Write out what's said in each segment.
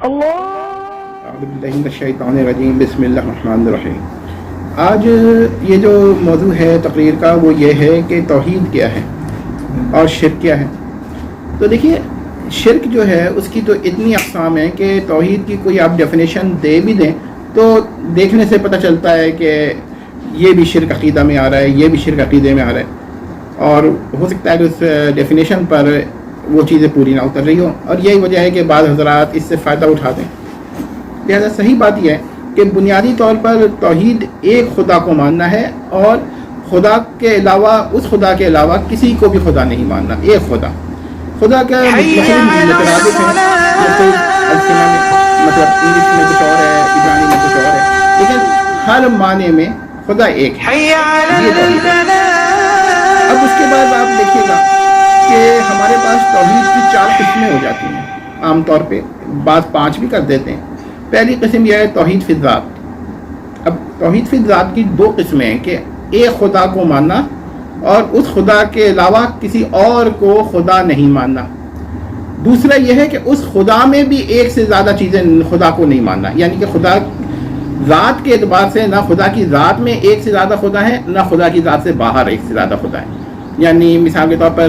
अऊज़ुबिल्लाहिमिनश्शैतानिर्रजीम बिस्मिल्लाहिर्रहमानिर्रहीम। आज ये जो मौजू है तकरीर का वो ये है कि तौहीद क्या है और शिर्क क्या है। तो देखिए, शिर्क जो है उसकी तो इतनी अक़साम है कि तौहीद की कोई आप डेफिनेशन दे भी दें तो देखने से पता चलता है कि ये भी शिर्क अक़ीदा में आ रहा है, ये भी शिर्क अक़ीदे में आ रहा है, और हो सकता है कि उस डेफिनेशन पर वो चीज़ें पूरी ना उतर रही हो, और यही वजह है कि बाद हज़रात इससे फ़ायदा उठाते हैं। लिहाजा सही बात यह है कि बुनियादी तौर पर तौहीद एक खुदा को मानना है और खुदा के अलावा, उस खुदा के अलावा किसी को भी खुदा नहीं मानना। एक खुदा का मुतरादिफ है, मतलब इंग्लिश में कुछ और है, इब्रानी में कुछ और है, लेकिन हर माने में खुदा एक है। अब उसके बाद आप देखिएगा कि हमारे पास तौहीद की 4 किस्में हो जाती हैं। आमतौर पे बाद 5 भी कर देते हैं। पहली किस्म यह है तौहीद फिल ज़ात। अब तौहीद फिल ज़ात की 2 किस्में हैं कि एक खुदा को मानना और उस खुदा के अलावा किसी और को खुदा नहीं मानना। दूसरा यह है कि उस खुदा में भी एक से ज़्यादा चीज़ें, खुदा को नहीं मानना, यानी कि खुदा ज़ात के एतबार से ना खुदा की ज़ात में एक से ज़्यादा खुदा है, ना खुदा की ज़ात से बाहर एक से ज़्यादा खुदा है। यानी मिसाल के तौर पर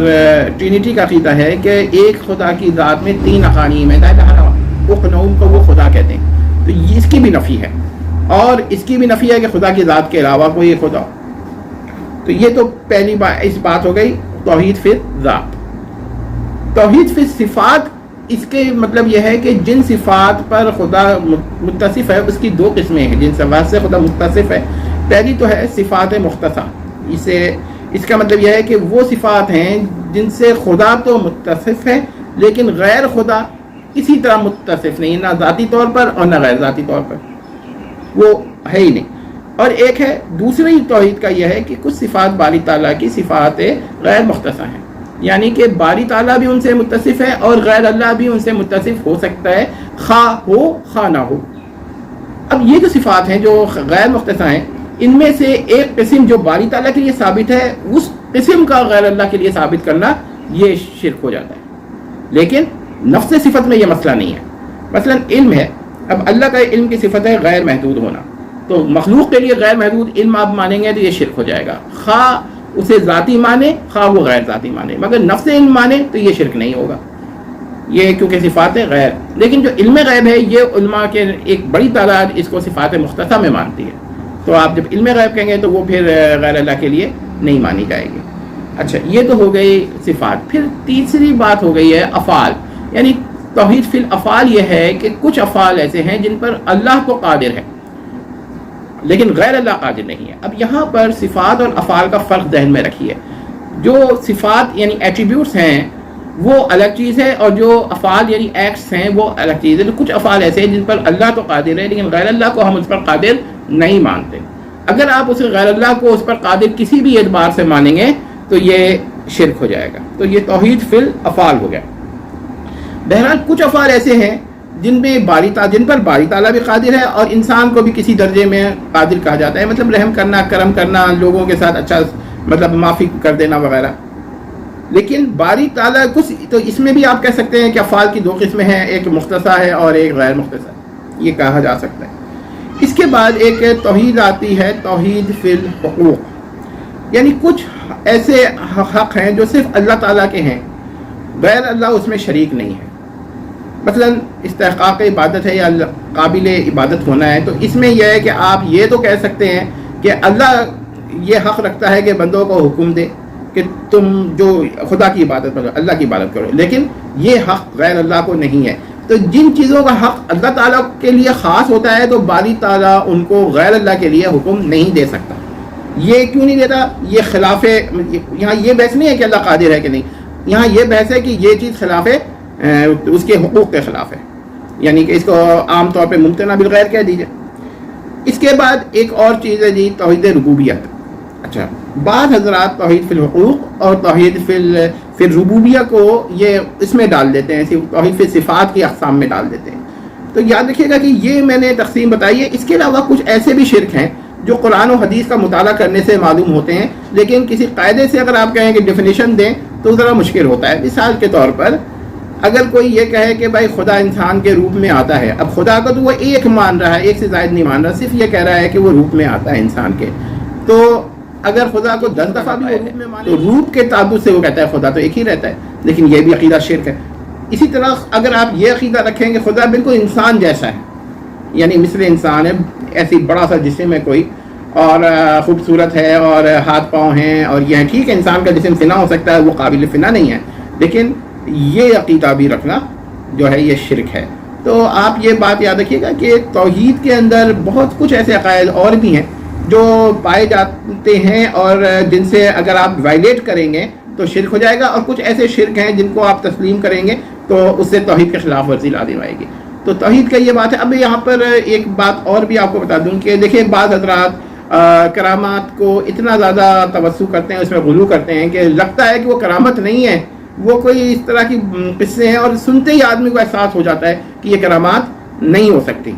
ट्रिनिटी का अक़ीदा है कि एक खुदा की ज़ात में 3 अक़ानीम है, उक़नऊम को वो खुदा कहते हैं। तो इसकी भी नफ़ी है, और इसकी भी नफ़ी है कि खुदा की ज़ात के अलावा कोई एक खुदा। तो ये तो पहली बात, इस बात हो गई तौहीद फिल ज़ात। तौहीद फिल सिफ़ात, इसके मतलब यह है कि जिन सिफ़ात पर खुदा मुत्तसिफ़ है उसकी 2 किस्में हैं। जिन सिफ़ात से खुदा मुत्तसिफ़ है, पहली तो है सिफ़ात मुख्तसा। इसका मतलब यह है कि वो सिफ़ात हैं जिनसे खुदा तो मुत्तसिफ़ है लेकिन गैर खुदा किसी तरह मुत्तसिफ़ नहीं, ना ज़ाती तौर पर और ना गैर ज़ाती तौर पर, वो है ही नहीं। और एक है दूसरी तौहीद का यह है कि कुछ सिफ़ात बारी ताला की सिफ़ात गैर मुख्तसा हैं, यानी कि बारी ताला भी उनसे मुत्तसिफ़ है और गैर अल्लाह भी उनसे मुत्तसिफ़ हो सकता है, खा हो खा ना हो। अब ये जो सिफ़ात हैं जो गैर मुख्तसा हैं, इनमें से एक किस्म जो बारी ताला के लिए साबित है, उस किस्म का गैर अल्लाह के लिए साबित करना ये शिर्क हो जाता है। लेकिन नफ्स सिफत में ये मसला नहीं है। मसलन इल्म है, अब अल्लाह का इल्म की सिफत है गैर महदूद होना, तो मखलूक के लिए गैर महदूद इल्म आप मानेंगे तो ये शिर्क हो जाएगा। खा उसे ज़ाती माने, खा वो गैर ज़ाती माने, मगर नफ्स इल्म माने तो ये शिर्क नहीं होगा, ये क्योंकि सिफात है गैर। लेकिन जो इल्म गैब है, ये उलमा के एक बड़ी तादाद इसको सिफात मुख्तसा में मानती है। तो आप जब इल्म गैब कहेंगे तो वो फिर गैर अल्लाह के लिए नहीं मानी जाएगी। अच्छा, ये तो हो गई सिफात। फिर तीसरी बात हो गई है अफ़ाल, यानी तौहीद फिल अफ़ाल ये है कि कुछ अफ़ाल ऐसे हैं जिन पर अल्लाह तो कादिर है लेकिन गैर अल्लाह कादिर नहीं है। अब यहाँ पर सिफ़ात और अफ़ाल का फ़र्क ज़हन में रखिए। जो सिफ़ात यानी एट्रीब्यूट्स हैं वो अलग चीज़ है, और जो अफ़ाल यानी एक्ट्स हैं वो अलग चीज़ है। तो कुछ अफ़ाल ऐसे हैं जिन पर अल्लाह तो कादिर है लेकिन गैर अल्लाह को हम उस पर कादिर नहीं मानते। अगर आप उस गैर अल्लाह को उस पर कादिर किसी भी एतबार से मानेंगे तो ये शिर्क हो जाएगा। तो ये तौहीद फिल अफ़ाल हो गया। बहरहाल कुछ अफ़ाल ऐसे हैं जिन पर बारी ताला भी कादिर है और इंसान को भी किसी दर्जे में कादिर कहा जाता है, मतलब रहम करना, करम करना, लोगों के साथ अच्छा मतलब माफ़ी कर देना वगैरह। लेकिन बारी ताला कुछ, तो इसमें भी आप कह सकते हैं कि अफ़ाल की 2 किस्में हैं, एक मुख्तसा है और एक गैर मुख्तसा, ये कहा जा सकता है। इसके बाद एक तौहीद आती है तौहीद फिल हुकूक, यानी कुछ ऐसे हक़ हैं जो सिर्फ अल्लाह ताला के हैं, गैर अल्लाह उसमें शरीक नहीं है। मसलन इस्तिहक़ाक़ इबादत है या काबिल इबादत होना है, तो इसमें यह है कि आप ये तो कह सकते हैं कि अल्लाह ये हक़ रखता है कि बंदों को हुक्म दे कि तुम जो खुदा की इबादत करो, अल्लाह की इबादत करो, लेकिन ये हक़ गैर अल्लाह को नहीं है। तो जिन चीज़ों का हक़ अल्लाह ताला के लिए ख़ास होता है तो बारी ताला उनको गैर अल्लाह के लिए हुक्म नहीं दे सकता। ये क्यों नहीं देता? ये खिलाफ, यहाँ ये बहस नहीं है कि अल्लाह कादिर है कि नहीं, यहाँ ये बहस है कि ये चीज़ खिलाफ है, उसके हुकूक के ख़िलाफ़ है, यानी कि इसको आम तौर पे मुमतना बिल गैर कह दीजिए। इसके बाद एक और चीज़ है जी तौहीद रुबूबियत। अच्छा, बाद हज़रात तौहीद फिल हुकूक और तौहीद फिल रुबूबियत को ये इसमें डाल देते हैं, तौहीद फिल सिफ़ात की अक़साम में डाल देते हैं। तो याद रखिएगा कि ये मैंने तक़सीम बताई है। इसके अलावा कुछ ऐसे भी शिर्क हैं जो कुरान और हदीस का मुताला करने से मालूम होते हैं, लेकिन किसी कायदे से अगर आप कहें कि डेफिनेशन दें तो ज़रा मुश्किल होता है। मिसाल के तौर पर اگر کوئی یہ کہے کہ بھائی خدا انسان کے روپ میں آتا ہے، اب خدا کو تو وہ ایک مان رہا ہے، ایک سے زائد نہیں مان رہا، صرف یہ کہہ رہا ہے کہ وہ روپ میں آتا ہے انسان کے، تو اگر خدا کو 10 دفعہ بھی روپ میں مانے تو روپ کے تعدد سے وہ کہتا ہے خدا تو ایک ہی رہتا ہے، لیکن یہ بھی عقیدہ شرک ہے۔ اسی طرح اگر آپ یہ عقیدہ رکھیں کہ خدا بالکل انسان جیسا ہے، یعنی مثل انسان ہے، ایسی بڑا سا جسم ہے کوئی اور خوبصورت ہے اور ہاتھ پاؤں ہیں اور یہ ہے، ٹھیک ہے انسان کا جسم فنا ہو سکتا ہے، وہ قابل فنا نہیں ہے، لیکن یہ عقیدہ بھی رکھنا جو ہے یہ شرک ہے۔ تو آپ یہ بات یاد رکھیے گا کہ توحید کے اندر بہت کچھ ایسے عقائد اور بھی ہیں جو پائے جاتے ہیں اور جن سے اگر آپ وائلیٹ کریں گے تو شرک ہو جائے گا، اور کچھ ایسے شرک ہیں جن کو آپ تسلیم کریں گے تو اس سے توحید کے خلاف ورزی لازم آئے گی۔ تو توحید کا یہ بات ہے۔ اب یہاں پر ایک بات اور بھی آپ کو بتا دوں کہ دیکھیں بعض حضرات کرامات کو اتنا زیادہ توسع کرتے ہیں، اس میں غلو کرتے ہیں کہ لگتا ہے کہ وہ کرامت نہیں ہے، وہ کوئی اس طرح کی قصے ہیں، اور سنتے ہی آدمی کو احساس ہو جاتا ہے کہ یہ کرامات نہیں ہو سکتی۔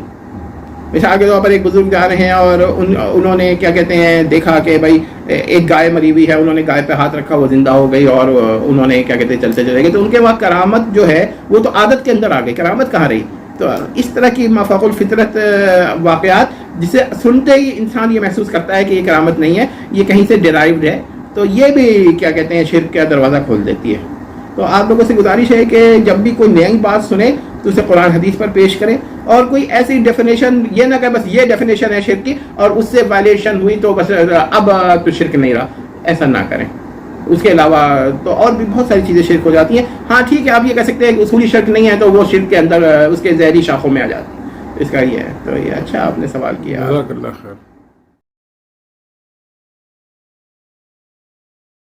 مثال کے طور پر ایک بزرگ جا رہے ہیں اور انہوں نے کیا کہتے ہیں دیکھا کہ بھائی ایک گائے مری ہوئی ہے، انہوں نے گائے پہ ہاتھ رکھا، وہ زندہ ہو گئی، اور انہوں نے کیا کہتے ہیں چلتے چلے گئے، تو ان کے وہاں کرامت جو ہے وہ تو عادت کے اندر آ گئی، کرامت کہاں رہی؟ تو اس طرح کی مافوق الفطرت واقعات جسے سنتے ہی انسان یہ محسوس کرتا ہے کہ یہ کرامت نہیں ہے، یہ کہیں سے ڈیرائیوڈ ہے، تو یہ بھی کیا کہتے ہیں شرک کا دروازہ کھول دیتی ہے۔ تو آپ لوگوں سے گزارش ہے کہ جب بھی کوئی نئی بات سنیں تو اسے قرآن حدیث پر پیش کریں، اور کوئی ایسی ڈیفینیشن یہ نہ کہ بس یہ ڈیفینیشن ہے شرک کی اور اس سے وائلیشن ہوئی تو بس اب تو شرک نہیں رہا، ایسا نہ کریں۔ اس کے علاوہ تو اور بھی بہت ساری چیزیں شرک ہو جاتی ہیں۔ ہاں ٹھیک ہے، آپ یہ کہہ سکتے ہیں کہ اصولی شرک نہیں ہے تو وہ شرک کے اندر اس کے ذہنی شاخوں میں آ جاتی ہے، اس کا یہ ہے۔ تو یہ اچھا آپ نے سوال کیا، جزاک اللہ خیر۔